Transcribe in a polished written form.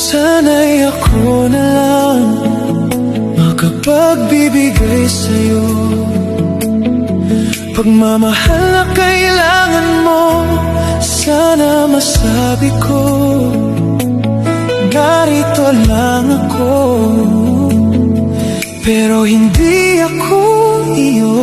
Sana'y ako na lang makapagbibigay sa'yo. Pagmamahal na kailangan mo, sana masabi ko, narito lang ako. Pero hindi ako iyo.